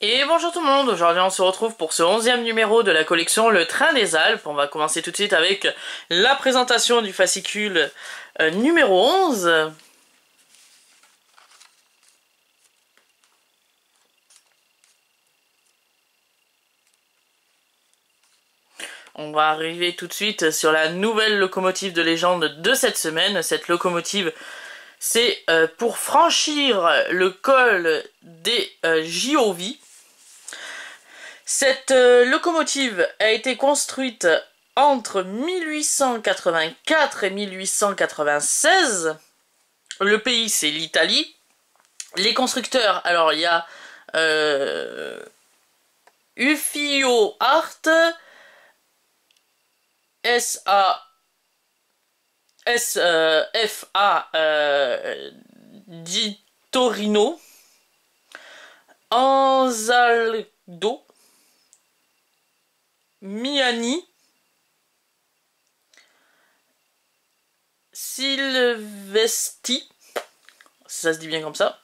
Et bonjour tout le monde, aujourd'hui on se retrouve pour ce 11e numéro de la collection Le Train des Alpes. On va commencer tout de suite avec la présentation du fascicule numéro 11. On va arriver tout de suite sur la nouvelle locomotive de légende de cette semaine. Cette locomotive, c'est pour franchir le col des Giovi. Cette locomotive a été construite entre 1884 et 1896. Le pays, c'est l'Italie. Les constructeurs, alors il y a Ufio Art, FA di Torino, Anzaldo, Miani, Silvestri, ça se dit bien comme ça,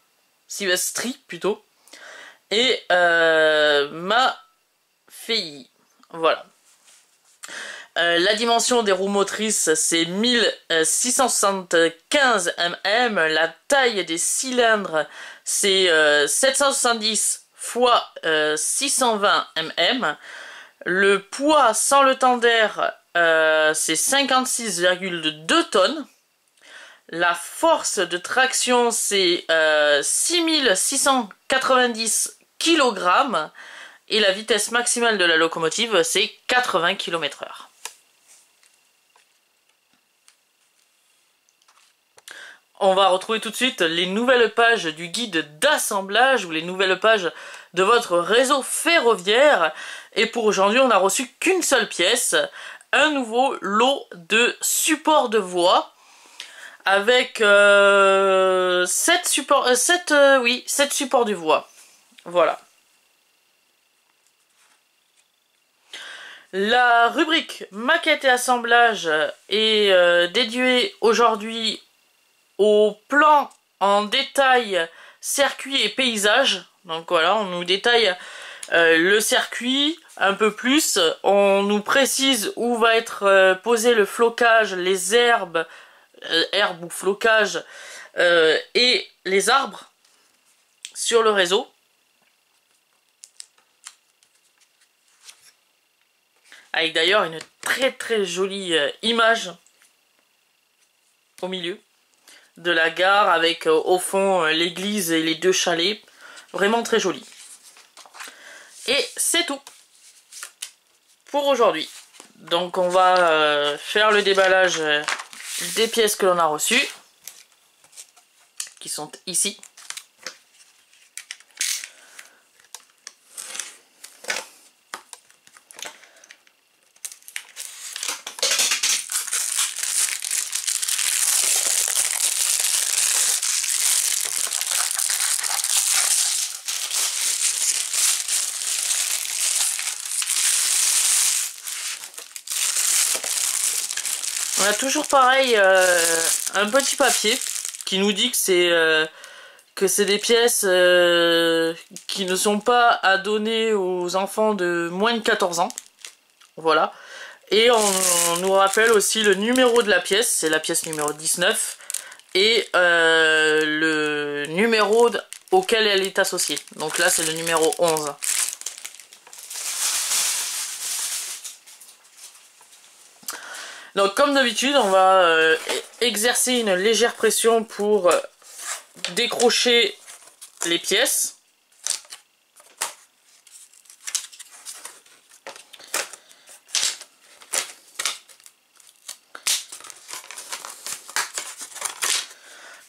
Silvestri plutôt, et Maffei. Voilà. La dimension des roues motrices, c'est 1675 mm. La taille des cylindres, c'est 770 x 620 mm. Le poids sans le temps d'air, c'est 56,2 tonnes. La force de traction, c'est 6690 kg. Et la vitesse maximale de la locomotive, c'est 80 km/h. On va retrouver tout de suite les nouvelles pages du guide d'assemblage ou les nouvelles pages de votre réseau ferroviaire. Et pour aujourd'hui, on n'a reçu qu'une seule pièce, un nouveau lot de supports de voie avec 7 supports de voie. Voilà. La rubrique maquette et assemblage est dédiée aujourd'hui au plan en détail circuit et paysage. Donc voilà, on nous détaille le circuit un peu plus, on nous précise où va être posé le flocage, les herbes, herbes ou flocage et les arbres sur le réseau. Avec d'ailleurs une très jolie image au milieu de la gare avec au fond l'église et les deux chalets, vraiment très joli. Et c'est tout pour aujourd'hui. Donc on va faire le déballage des pièces que l'on a reçues, qui sont ici. On a toujours pareil un petit papier qui nous dit que c'est des pièces qui ne sont pas à donner aux enfants de moins de 14 ans. Voilà. Et on nous rappelle aussi le numéro de la pièce, c'est la pièce numéro 19, et le numéro auquel elle est associée. Donc là c'est le numéro 11. Donc comme d'habitude, on va exercer une légère pression pour décrocher les pièces.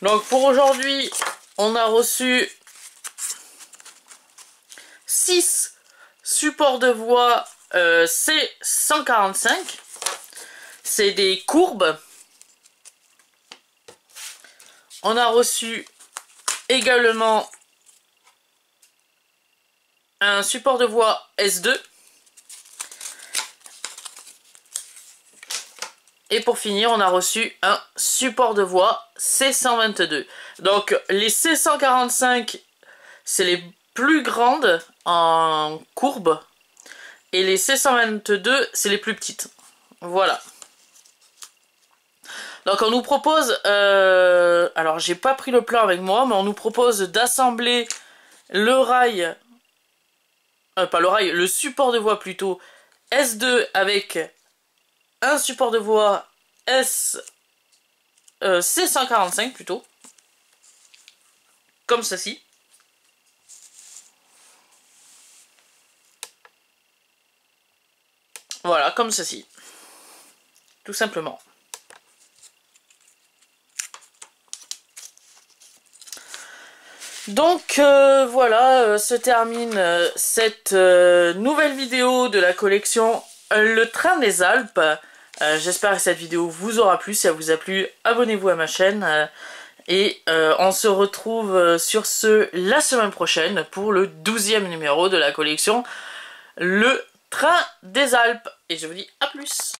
Donc pour aujourd'hui, on a reçu 6 supports de voie C145. C'est des courbes. On a reçu également un support de voie S2. Et pour finir, on a reçu un support de voie C122. Donc les C145, c'est les plus grandes en courbe. Et les C122, c'est les plus petites. Voilà. Donc on nous propose... alors j'ai pas pris le plan avec moi, mais on nous propose d'assembler le rail... pas le rail, le support de voie plutôt, S2 avec un support de voie C145 plutôt. Comme ceci. Voilà, comme ceci. Tout simplement. Donc voilà, se termine cette nouvelle vidéo de la collection Le Train des Alpes. J'espère que cette vidéo vous aura plu. Si elle vous a plu, abonnez-vous à ma chaîne. Et on se retrouve sur ce la semaine prochaine pour le 12e numéro de la collection Le Train des Alpes. Et je vous dis à plus.